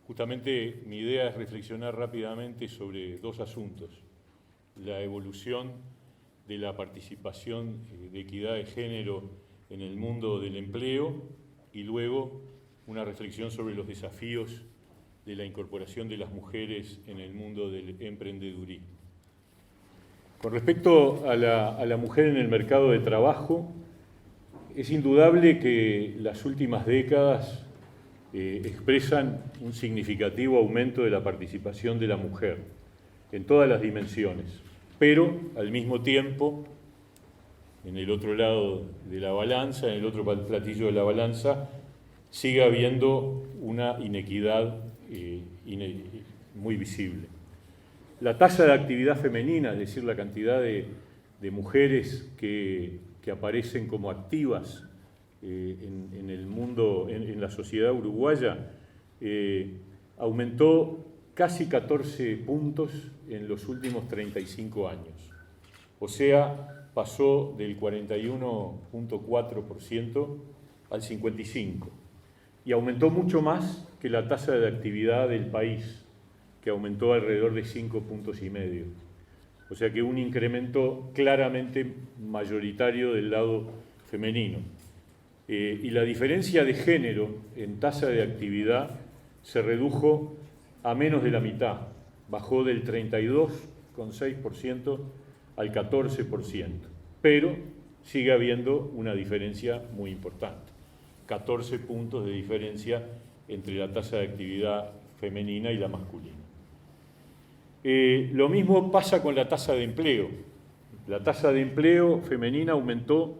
Justamente mi idea es reflexionar rápidamente sobre dos asuntos: la evolución de la participación de equidad de género en el mundo del empleo y luego una reflexión sobre los desafíos de la incorporación de las mujeres en el mundo del emprendedurismo. Con respecto a la mujer en el mercado de trabajo, es indudable que las últimas décadas expresan un significativo aumento de la participación de la mujer en todas las dimensiones, pero al mismo tiempo, en el otro lado de la balanza, en el otro platillo de la balanza, sigue habiendo una inequidad muy visible. La tasa de actividad femenina, es decir, la cantidad de mujeres que aparecen como activas en el mundo, en la sociedad uruguaya, aumentó casi 14 puntos en los últimos 35 años. O sea, pasó del 41.4% al 55%. Y aumentó mucho más que la tasa de actividad del país, que aumentó alrededor de 5,5 puntos. O sea que un incremento claramente mayoritario del lado femenino. Y la diferencia de género en tasa de actividad se redujo a menos de la mitad, bajó del 32,6% al 14%, pero sigue habiendo una diferencia muy importante, 14 puntos de diferencia entre la tasa de actividad femenina y la masculina. Lo mismo pasa con la tasa de empleo. La tasa de empleo femenina aumentó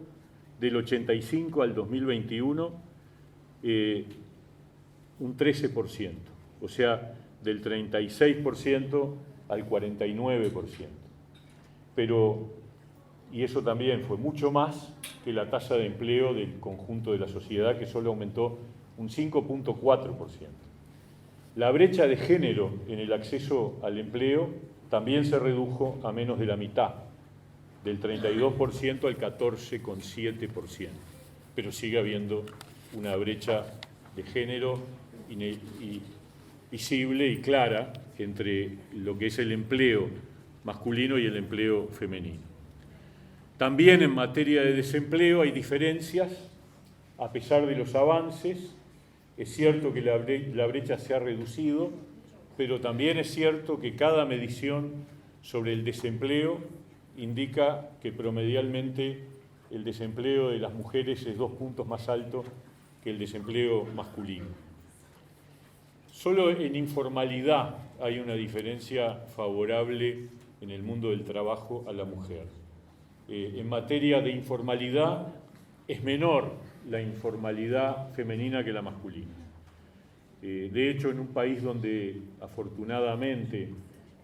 del 85 al 2021 un 13%, o sea, del 36% al 49%. Y eso también fue mucho más que la tasa de empleo del conjunto de la sociedad, que solo aumentó un 5,4%. La brecha de género en el acceso al empleo también se redujo a menos de la mitad, del 32% al 14,7%, pero sigue habiendo una brecha de género visible y clara entre lo que es el empleo masculino y el empleo femenino. También en materia de desempleo hay diferencias, a pesar de los avances. Es cierto que la brecha se ha reducido, pero también es cierto que cada medición sobre el desempleo indica que promedialmente el desempleo de las mujeres es 2 puntos más alto que el desempleo masculino. Solo en informalidad hay una diferencia favorable en el mundo del trabajo a la mujer. En materia de informalidad es menor la informalidad femenina que la masculina. De hecho, en un país donde afortunadamente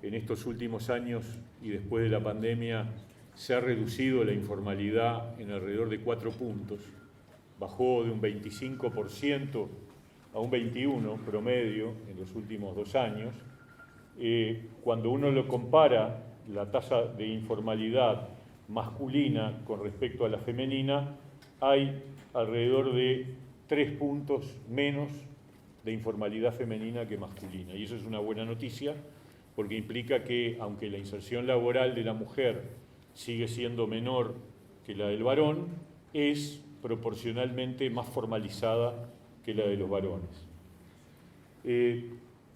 en estos últimos años y después de la pandemia se ha reducido la informalidad en alrededor de 4 puntos, bajó de un 25% a un 21% promedio en los últimos 2 años. Cuando uno lo compara la tasa de informalidad masculina con respecto a la femenina, hay alrededor de 3 puntos menos de informalidad femenina que masculina. Y eso es una buena noticia, porque implica que, aunque la inserción laboral de la mujer sigue siendo menor que la del varón, es proporcionalmente más formalizada que la de los varones.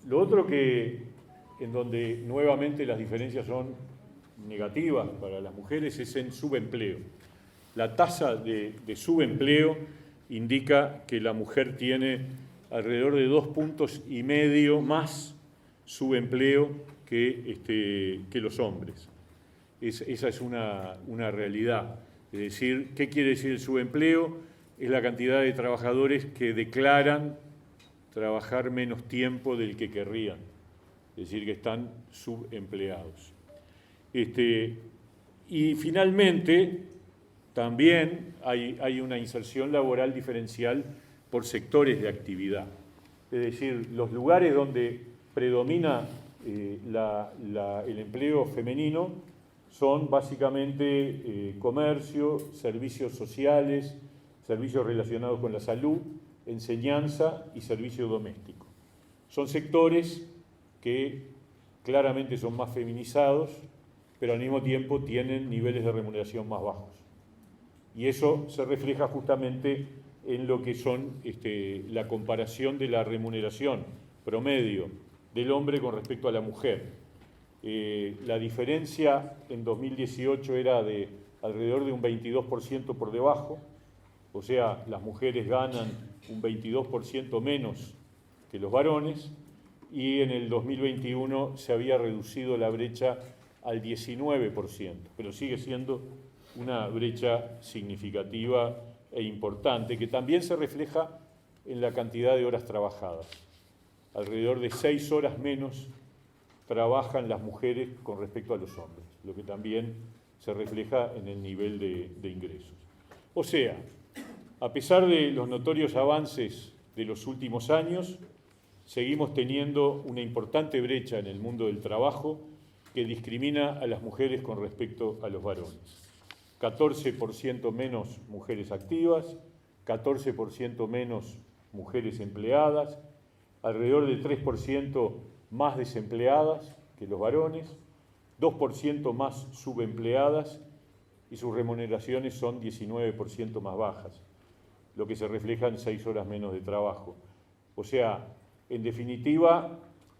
Lo otro en donde nuevamente las diferencias son negativas para las mujeres es en subempleo. La tasa de subempleo indica que la mujer tiene alrededor de 2,5 puntos más subempleo que los hombres. Esa es una realidad. Es decir, ¿qué quiere decir el subempleo? Es la cantidad de trabajadores que declaran trabajar menos tiempo del que querrían. Es decir, que están subempleados. Y finalmente, también hay una inserción laboral diferencial por sectores de actividad. Es decir, los lugares donde predomina el empleo femenino son básicamente comercio, servicios sociales, servicios relacionados con la salud, enseñanza y servicio doméstico. Son sectores que claramente son más feminizados, pero al mismo tiempo tienen niveles de remuneración más bajos. Y eso se refleja justamente en lo que son la comparación de la remuneración promedio del hombre con respecto a la mujer. La diferencia en 2018 era de alrededor de un 22% por debajo, o sea, las mujeres ganan un 22% menos que los varones, y en el 2021 se había reducido la brecha al 19%, pero sigue siendo una brecha significativa e importante, que también se refleja en la cantidad de horas trabajadas. Alrededor de 6 horas menos trabajan las mujeres con respecto a los hombres, lo que también se refleja en el nivel de ingresos. O sea, a pesar de los notorios avances de los últimos años, seguimos teniendo una importante brecha en el mundo del trabajo que discrimina a las mujeres con respecto a los varones. 14% menos mujeres activas, 14% menos mujeres empleadas, alrededor de 3% más desempleadas que los varones, 2% más subempleadas y sus remuneraciones son 19% más bajas, lo que se refleja en 6 horas menos de trabajo. O sea, en definitiva,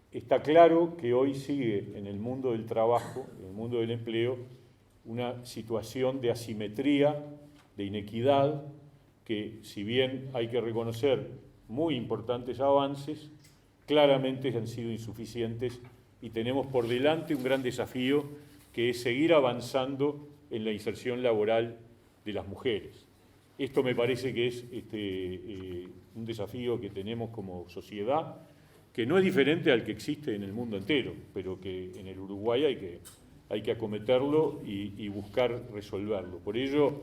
está claro que hoy sigue en el mundo del trabajo, en el mundo del empleo, una situación de asimetría, de inequidad, que si bien hay que reconocer muy importantes avances, claramente han sido insuficientes y tenemos por delante un gran desafío que es seguir avanzando en la inserción laboral de las mujeres. Esto me parece que es un desafío que tenemos como sociedad, que no es diferente al que existe en el mundo entero, pero que en el Uruguay hay que acometerlo y buscar resolverlo. Por ello,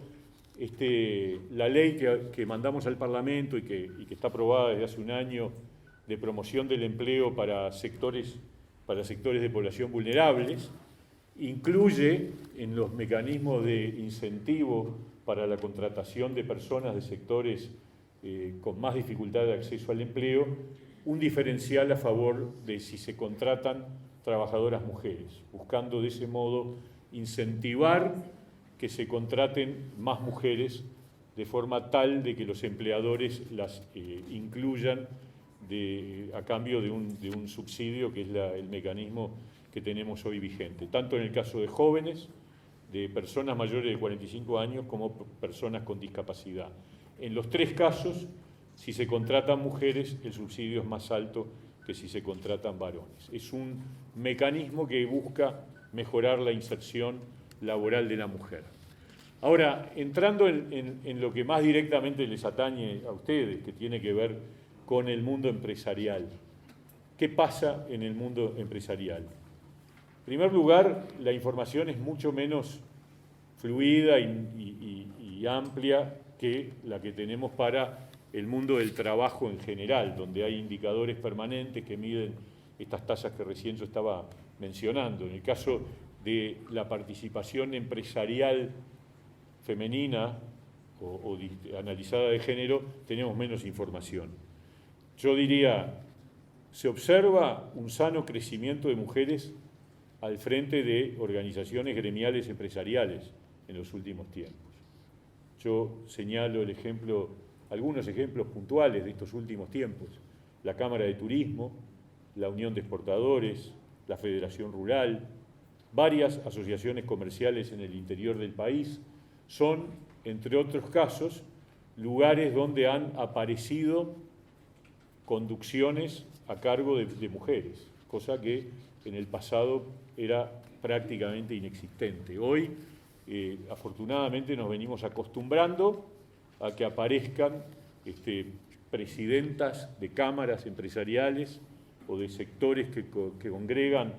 la ley que mandamos al Parlamento y que está aprobada desde hace un año de promoción del empleo para sectores de población vulnerables, incluye en los mecanismos de incentivo para la contratación de personas de sectores con más dificultad de acceso al empleo, un diferencial a favor de si se contratan trabajadoras mujeres, buscando de ese modo incentivar que se contraten más mujeres de forma tal de que los empleadores las incluyan a cambio de un subsidio que es el mecanismo que tenemos hoy vigente, tanto en el caso de jóvenes, de personas mayores de 45 años como personas con discapacidad. En los 3 casos, si se contratan mujeres, el subsidio es más alto que si se contratan varones. Es un mecanismo que busca mejorar la inserción laboral de la mujer. Ahora, entrando en lo que más directamente les atañe a ustedes, que tiene que ver con el mundo empresarial. ¿Qué pasa en el mundo empresarial? En primer lugar, la información es mucho menos fluida y amplia que la que tenemos para el mundo del trabajo en general, donde hay indicadores permanentes que miden estas tasas que recién yo estaba mencionando. En el caso de la participación empresarial femenina o analizada de género, tenemos menos información. Yo diría, se observa un sano crecimiento de mujeres al frente de organizaciones gremiales empresariales en los últimos tiempos. Yo señalo algunos ejemplos puntuales de estos últimos tiempos. La Cámara de Turismo, la Unión de Exportadores, la Federación Rural, varias asociaciones comerciales en el interior del país, son, entre otros casos, lugares donde han aparecido conducciones a cargo de mujeres, cosa que en el pasado era prácticamente inexistente. Hoy, afortunadamente, nos venimos acostumbrando a que aparezcan presidentas de cámaras empresariales o de sectores que congregan,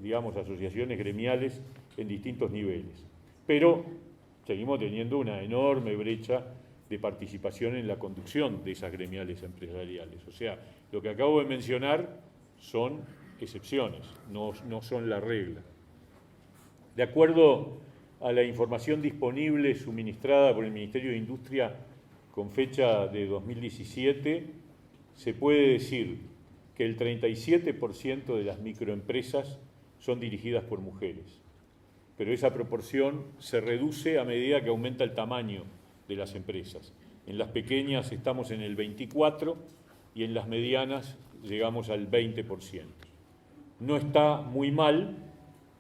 digamos, asociaciones gremiales en distintos niveles. Pero seguimos teniendo una enorme brecha de participación en la conducción de esas gremiales empresariales. O sea, lo que acabo de mencionar son excepciones, no son la regla. De acuerdo a la información disponible suministrada por el Ministerio de Industria con fecha de 2017, se puede decir que el 37% de las microempresas son dirigidas por mujeres. Pero esa proporción se reduce a medida que aumenta el tamaño de las empresas. En las pequeñas estamos en el 24% y en las medianas llegamos al 20%. No está muy mal,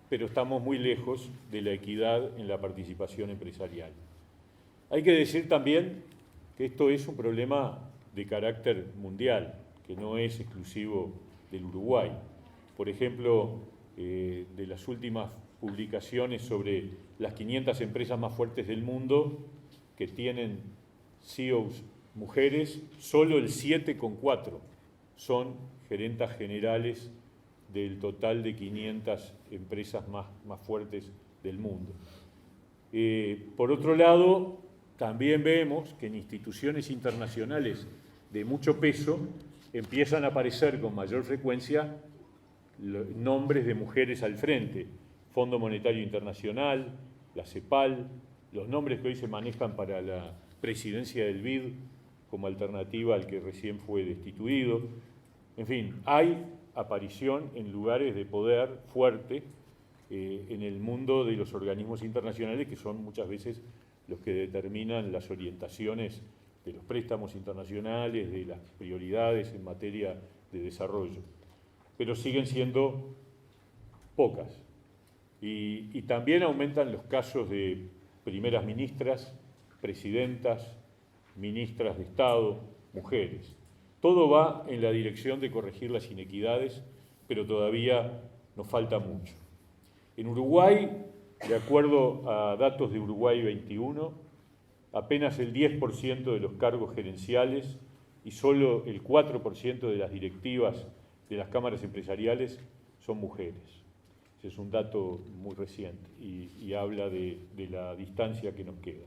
pero estamos muy lejos de la equidad en la participación empresarial. Hay que decir también que esto es un problema de carácter mundial, que no es exclusivo del Uruguay. Por ejemplo, de las últimas publicaciones sobre las 500 empresas más fuertes del mundo que tienen CEOs mujeres, solo el 7,4 son gerentas generales del total de 500 empresas más fuertes del mundo. Por otro lado, también vemos que en instituciones internacionales de mucho peso empiezan a aparecer con mayor frecuencia nombres de mujeres al frente. Fondo Monetario Internacional, la CEPAL, los nombres que hoy se manejan para la presidencia del BID como alternativa al que recién fue destituido. En fin, hay aparición en lugares de poder fuerte en el mundo de los organismos internacionales, que son muchas veces los que determinan las orientaciones de los préstamos internacionales, de las prioridades en materia de desarrollo. Pero siguen siendo pocas. Y también aumentan los casos de primeras ministras, presidentas, ministras de Estado, mujeres. Todo va en la dirección de corregir las inequidades, pero todavía nos falta mucho. En Uruguay, de acuerdo a datos de Uruguay 21, apenas el 10% de los cargos gerenciales y solo el 4% de las directivas de las cámaras empresariales son mujeres. Ese es un dato muy reciente y habla de la distancia que nos queda.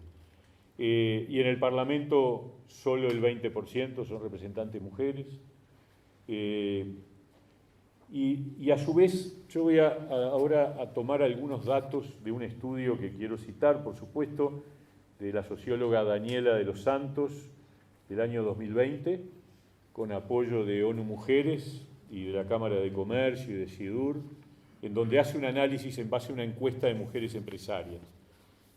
Y en el Parlamento solo el 20% son representantes mujeres. Y a su vez yo voy ahora a tomar algunos datos de un estudio que quiero citar, por supuesto, de la socióloga Daniela de los Santos del año 2020, con apoyo de ONU Mujeres y de la Cámara de Comercio y de SIDUR, en donde hace un análisis en base a una encuesta de mujeres empresarias.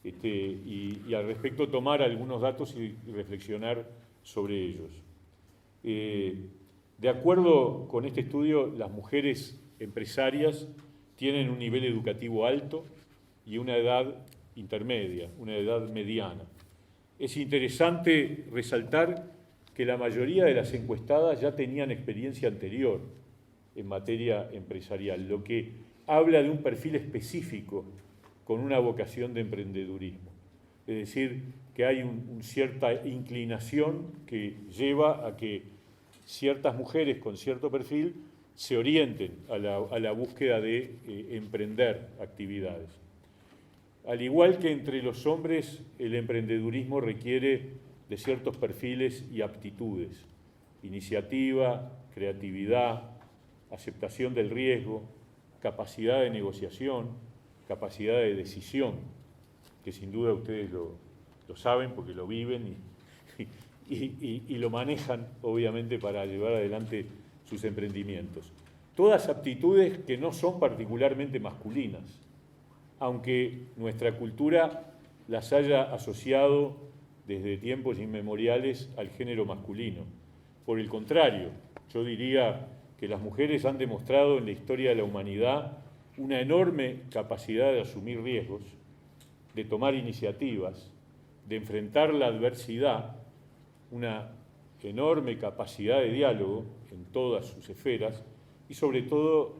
Y al respecto tomar algunos datos y reflexionar sobre ellos. De acuerdo con este estudio, las mujeres empresarias tienen un nivel educativo alto y una edad intermedia, una edad mediana. Es interesante resaltar que la mayoría de las encuestadas ya tenían experiencia anterior en materia empresarial, lo que habla de un perfil específico con una vocación de emprendedurismo. Es decir, que hay una cierta inclinación que lleva a que ciertas mujeres con cierto perfil se orienten a la búsqueda de emprender actividades. Al igual que entre los hombres, el emprendedurismo requiere de ciertos perfiles y aptitudes: iniciativa, creatividad, aceptación del riesgo, capacidad de negociación, capacidad de decisión, que sin duda ustedes lo saben porque lo viven y lo manejan, obviamente, para llevar adelante sus emprendimientos. Todas aptitudes que no son particularmente masculinas, aunque nuestra cultura las haya asociado desde tiempos inmemoriales al género masculino. Por el contrario, yo diría que las mujeres han demostrado en la historia de la humanidad una enorme capacidad de asumir riesgos, de tomar iniciativas, de enfrentar la adversidad, una enorme capacidad de diálogo en todas sus esferas y sobre todo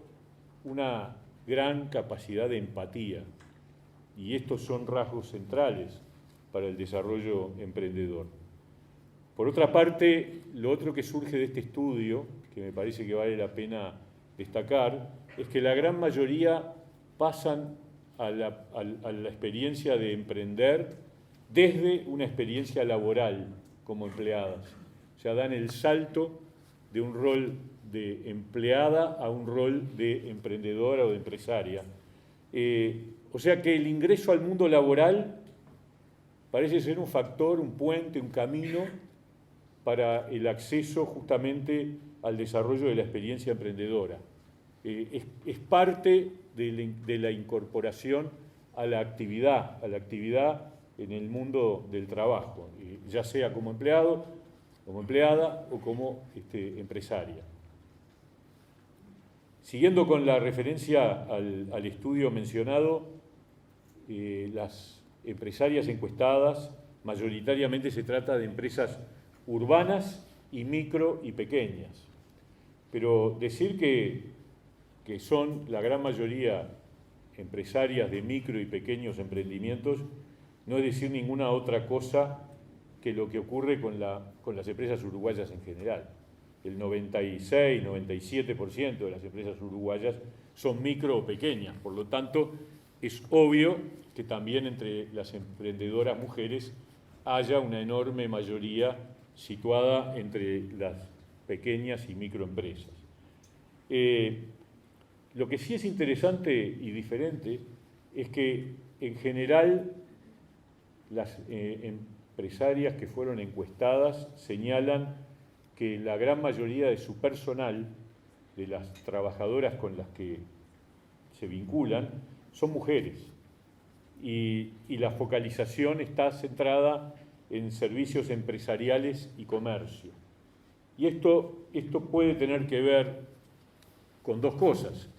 una gran capacidad de empatía. Y estos son rasgos centrales para el desarrollo emprendedor. Por otra parte, lo otro que surge de este estudio, que me parece que vale la pena destacar, es que la gran mayoría pasan a la experiencia de emprender desde una experiencia laboral como empleadas. O sea, dan el salto de un rol de empleada a un rol de emprendedora o de empresaria. O sea que el ingreso al mundo laboral parece ser un factor, un puente, un camino para el acceso justamente al desarrollo de la experiencia emprendedora. Es parte de la incorporación a la actividad en el mundo del trabajo, ya sea como empleado, como empleada o como empresaria. Siguiendo con la referencia al estudio mencionado, las empresarias encuestadas, mayoritariamente se trata de empresas urbanas y micro y pequeñas. Pero decir que son la gran mayoría empresarias de micro y pequeños emprendimientos no es decir ninguna otra cosa que lo que ocurre con las empresas uruguayas en general. El 96, 97% de las empresas uruguayas son micro o pequeñas, por lo tanto es obvio que también entre las emprendedoras mujeres haya una enorme mayoría situada entre las pequeñas y microempresas. Lo que sí es interesante y diferente es que en general las empresarias que fueron encuestadas señalan que la gran mayoría de su personal, de las trabajadoras con las que se vinculan, son mujeres. Y la focalización está centrada en servicios empresariales y comercio. Y esto puede tener que ver con dos cosas.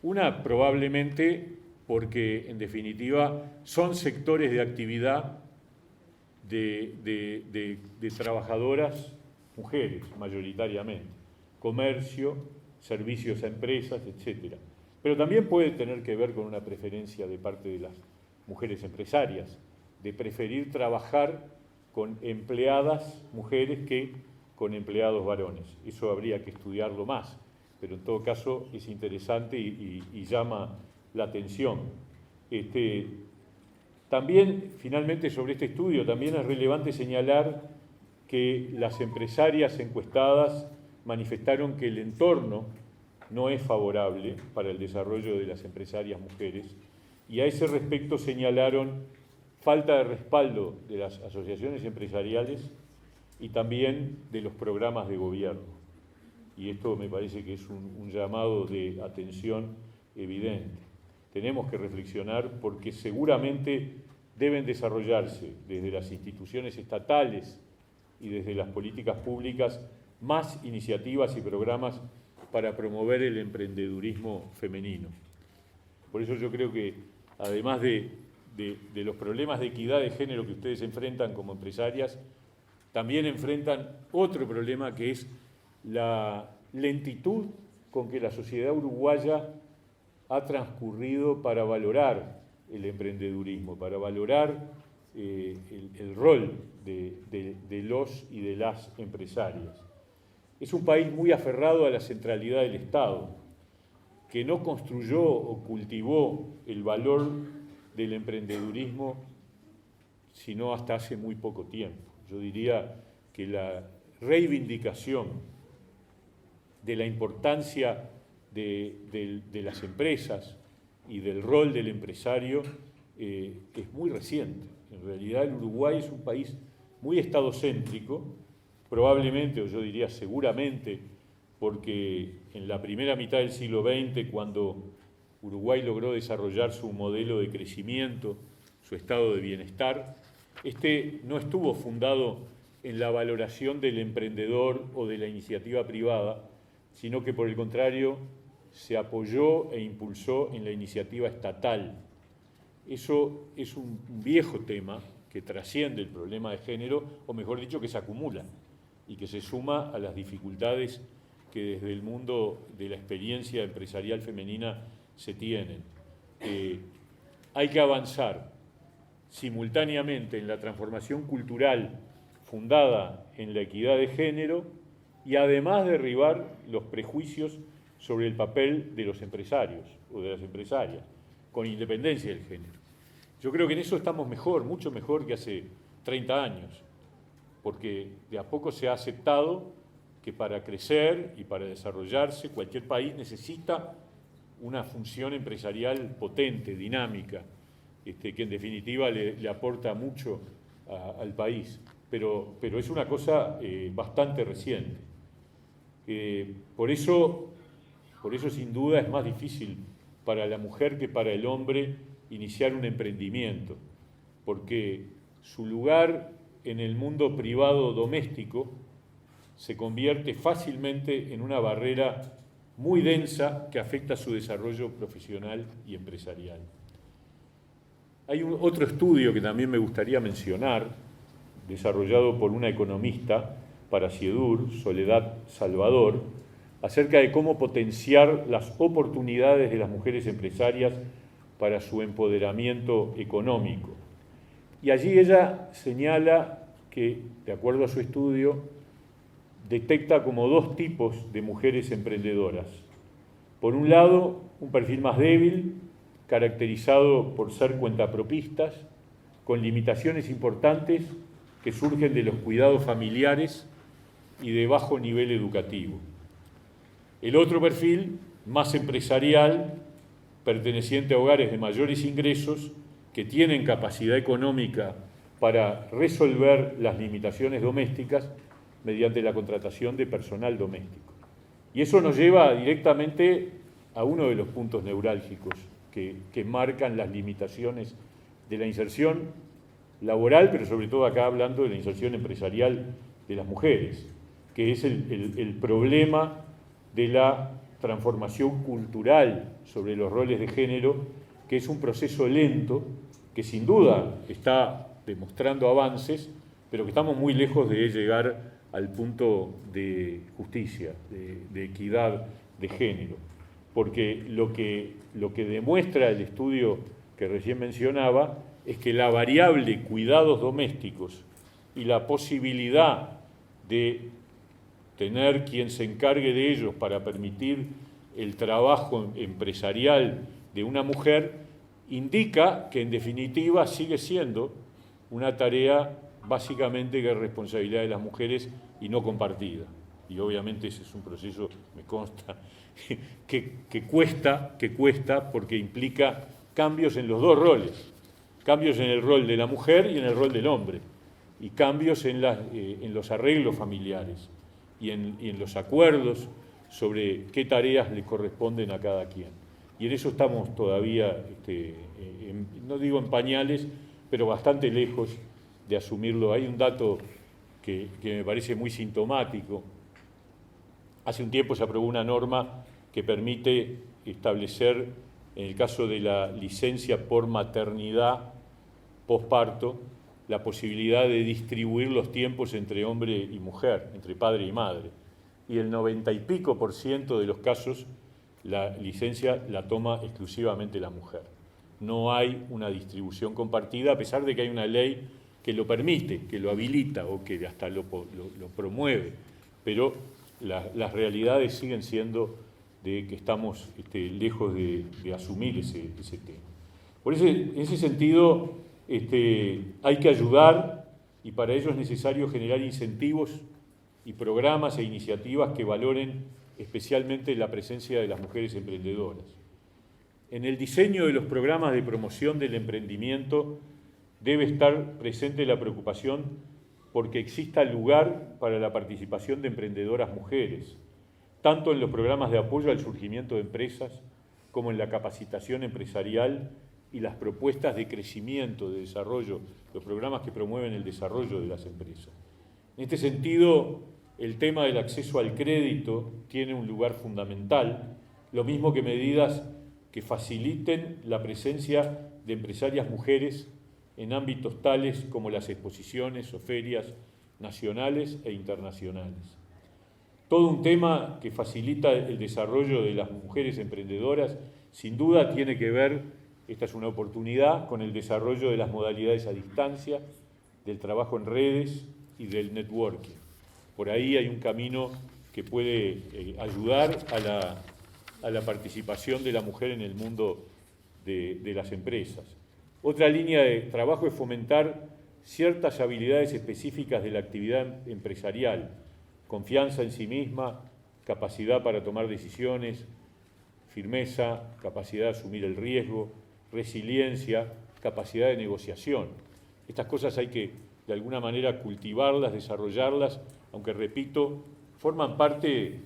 Una, probablemente porque, en definitiva, son sectores de actividad de trabajadoras mujeres, mayoritariamente. Comercio, servicios a empresas, etc. Pero también puede tener que ver con una preferencia de parte de las mujeres empresarias, de preferir trabajar con empleadas mujeres que con empleados varones. Eso habría que estudiarlo más, pero en todo caso es interesante y llama la atención. También, finalmente, sobre este estudio, también es relevante señalar que las empresarias encuestadas manifestaron que el entorno no es favorable para el desarrollo de las empresarias mujeres y a ese respecto señalaron falta de respaldo de las asociaciones empresariales y también de los programas de gobierno. Y esto me parece que es un llamado de atención evidente. Tenemos que reflexionar porque seguramente deben desarrollarse desde las instituciones estatales y desde las políticas públicas más iniciativas y programas para promover el emprendedurismo femenino. Por eso yo creo que, además de los problemas de equidad de género que ustedes enfrentan como empresarias, también enfrentan otro problema que es la lentitud con que la sociedad uruguaya ha transcurrido para valorar el emprendedurismo, para valorar el rol de los y de las empresarias. Es un país muy aferrado a la centralidad del Estado, que no construyó o cultivó el valor del emprendedurismo sino hasta hace muy poco tiempo. Yo diría que la reivindicación de la importancia de las empresas y del rol del empresario es muy reciente. En realidad el Uruguay es un país muy estadocéntrico, probablemente, o yo diría seguramente, porque en la primera mitad del siglo XX, cuando Uruguay logró desarrollar su modelo de crecimiento, su estado de bienestar, no estuvo fundado en la valoración del emprendedor o de la iniciativa privada, sino que por el contrario se apoyó e impulsó en la iniciativa estatal. Eso es un viejo tema que trasciende el problema de género, o mejor dicho, que se acumula y que se suma a las dificultades que desde el mundo de la experiencia empresarial femenina se tienen. Hay que avanzar simultáneamente en la transformación cultural fundada en la equidad de género y además derribar los prejuicios sobre el papel de los empresarios o de las empresarias, con independencia del género. Yo creo que en eso estamos mejor, mucho mejor que hace 30 años, porque de a poco se ha aceptado que para crecer y para desarrollarse cualquier país necesita una función empresarial potente, dinámica, que en definitiva le aporta mucho al país, pero es una cosa bastante reciente. Por eso sin duda es más difícil para la mujer que para el hombre iniciar un emprendimiento, porque su lugar en el mundo privado doméstico se convierte fácilmente en una barrera muy densa que afecta su desarrollo profesional y empresarial. Hay otro estudio que también me gustaría mencionar, desarrollado por una economista para Ciedur, Soledad Salvador, acerca de cómo potenciar las oportunidades de las mujeres empresarias para su empoderamiento económico. Y allí ella señala que, de acuerdo a su estudio, detecta como dos tipos de mujeres emprendedoras. Por un lado, un perfil más débil, caracterizado por ser cuentapropistas, con limitaciones importantes que surgen de los cuidados familiares y de bajo nivel educativo. El otro perfil, más empresarial, perteneciente a hogares de mayores ingresos, que tienen capacidad económica para resolver las limitaciones domésticas mediante la contratación de personal doméstico. Y eso nos lleva directamente a uno de los puntos neurálgicos que marcan las limitaciones de la inserción laboral, pero sobre todo acá hablando de la inserción empresarial de las mujeres, que es el problema de la transformación cultural sobre los roles de género, que es un proceso lento, que sin duda está demostrando avances, pero que estamos muy lejos de llegar al punto de justicia, de equidad de género. Porque lo que demuestra el estudio que recién mencionaba es que la variable cuidados domésticos y la posibilidad de tener quien se encargue de ellos para permitir el trabajo empresarial de una mujer indica que en definitiva sigue siendo una tarea básicamente que es responsabilidad de las mujeres y no compartida. Y obviamente ese es un proceso, me consta, que cuesta porque implica cambios en los dos roles, cambios en el rol de la mujer y en el rol del hombre, y cambios en los arreglos familiares y en los acuerdos sobre qué tareas le corresponden a cada quien. Y en eso estamos todavía, no digo en pañales, pero bastante lejos de asumirlo. Hay un dato que me parece muy sintomático. Hace un tiempo se aprobó una norma que permite establecer, en el caso de la licencia por maternidad posparto, la posibilidad de distribuir los tiempos entre hombre y mujer, entre padre y madre. Y el 90 y pico % de los casos la licencia la toma exclusivamente la mujer. No hay una distribución compartida, a pesar de que hay una ley que lo permite, que lo habilita o que hasta lo promueve, pero las realidades siguen siendo de que estamos lejos de asumir ese tema. Por eso, en ese sentido, hay que ayudar, y para ello es necesario generar incentivos y programas e iniciativas que valoren especialmente la presencia de las mujeres emprendedoras. En el diseño de los programas de promoción del emprendimiento debe estar presente la preocupación porque exista lugar para la participación de emprendedoras mujeres, tanto en los programas de apoyo al surgimiento de empresas como en la capacitación empresarial y las propuestas de crecimiento, de desarrollo, los programas que promueven el desarrollo de las empresas. En este sentido, el tema del acceso al crédito tiene un lugar fundamental, lo mismo que medidas que faciliten la presencia de empresarias mujeres en ámbitos tales como las exposiciones o ferias nacionales e internacionales. Todo un tema que facilita el desarrollo de las mujeres emprendedoras, sin duda tiene que ver, esta es una oportunidad, con el desarrollo de las modalidades a distancia, del trabajo en redes y del networking. Por ahí hay un camino que puede ayudar a la participación de la mujer en el mundo de las empresas. Otra línea de trabajo es fomentar ciertas habilidades específicas de la actividad empresarial, confianza en sí misma, capacidad para tomar decisiones, firmeza, capacidad de asumir el riesgo, resiliencia, capacidad de negociación. Estas cosas hay que, de alguna manera, cultivarlas, desarrollarlas, aunque, repito, forman parte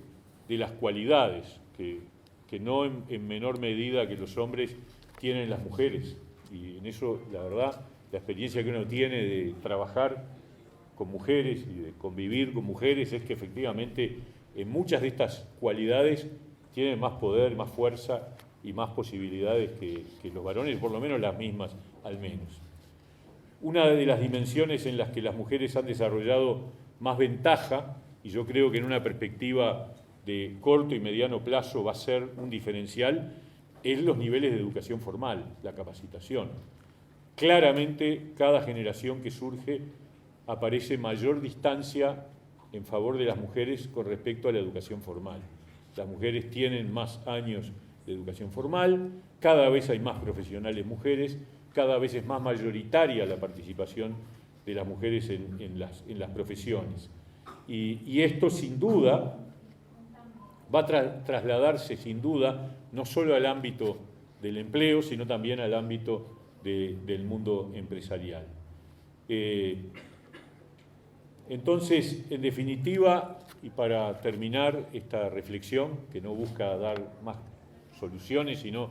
de las cualidades que no en menor medida que los hombres tienen las mujeres. Y en eso, la verdad, la experiencia que uno tiene de trabajar con mujeres y de convivir con mujeres es que efectivamente en muchas de estas cualidades tienen más poder, más fuerza y más posibilidades que los varones, por lo menos las mismas al menos. Una de las dimensiones en las que las mujeres han desarrollado más ventaja, y yo creo que en una perspectiva de corto y mediano plazo va a ser un diferencial, es los niveles de educación formal, la capacitación. Claramente, cada generación que surge aparece mayor distancia en favor de las mujeres con respecto a la educación formal. Las mujeres tienen más años de educación formal, cada vez hay más profesionales mujeres, cada vez es más mayoritaria la participación de las mujeres en las profesiones. Y esto sin duda va a trasladarse sin duda no solo al ámbito del empleo, sino también al ámbito del mundo empresarial. Entonces, en definitiva, y para terminar esta reflexión, que no busca dar más soluciones, sino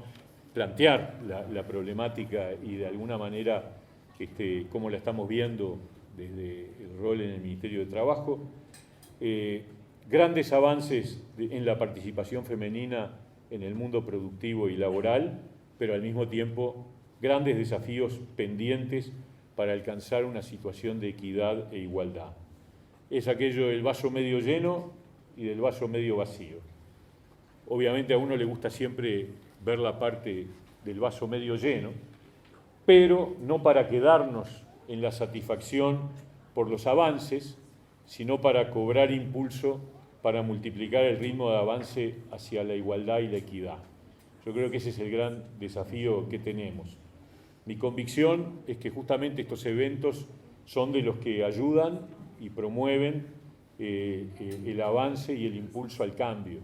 plantear la problemática y de alguna manera cómo la estamos viendo desde el rol en el Ministerio de Trabajo, grandes avances en la participación femenina en el mundo productivo y laboral, pero al mismo tiempo grandes desafíos pendientes para alcanzar una situación de equidad e igualdad. Es aquello del vaso medio lleno y del vaso medio vacío. Obviamente a uno le gusta siempre ver la parte del vaso medio lleno, pero no para quedarnos en la satisfacción por los avances, sino para cobrar impulso para multiplicar el ritmo de avance hacia la igualdad y la equidad. Yo creo que ese es el gran desafío que tenemos. Mi convicción es que justamente estos eventos son de los que ayudan y promueven el avance y el impulso al cambio.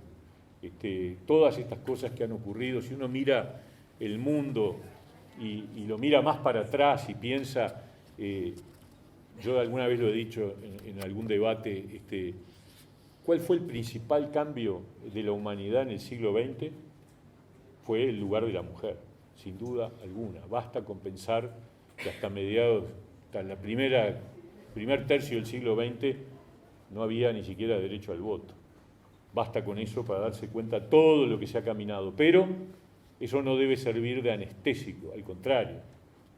Todas estas cosas que han ocurrido, si uno mira el mundo y lo mira más para atrás y piensa, yo alguna vez lo he dicho en algún debate, ¿cuál fue el principal cambio de la humanidad en el siglo XX? Fue el lugar de la mujer, sin duda alguna. Basta con pensar que hasta mediados, hasta el primer tercio del siglo XX, no había ni siquiera derecho al voto. Basta con eso para darse cuenta todo lo que se ha caminado. Pero eso no debe servir de anestésico, al contrario,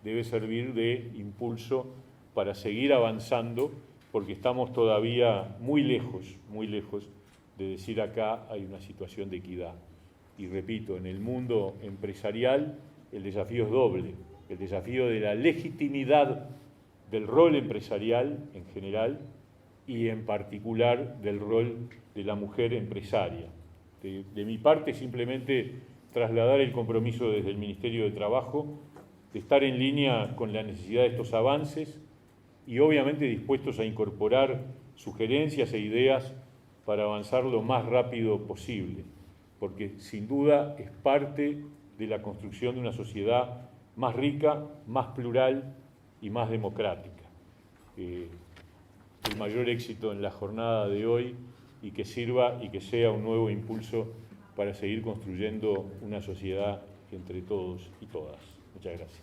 debe servir de impulso para seguir avanzando, porque estamos todavía muy lejos de decir acá hay una situación de equidad. Y repito, en el mundo empresarial el desafío es doble, el desafío de la legitimidad del rol empresarial en general y en particular del rol de la mujer empresaria. De mi parte, simplemente trasladar el compromiso desde el Ministerio de Trabajo de estar en línea con la necesidad de estos avances y obviamente dispuestos a incorporar sugerencias e ideas para avanzar lo más rápido posible, porque sin duda es parte de la construcción de una sociedad más rica, más plural y más democrática. El mayor éxito en la jornada de hoy y que sirva y que sea un nuevo impulso para seguir construyendo una sociedad entre todos y todas. Muchas gracias.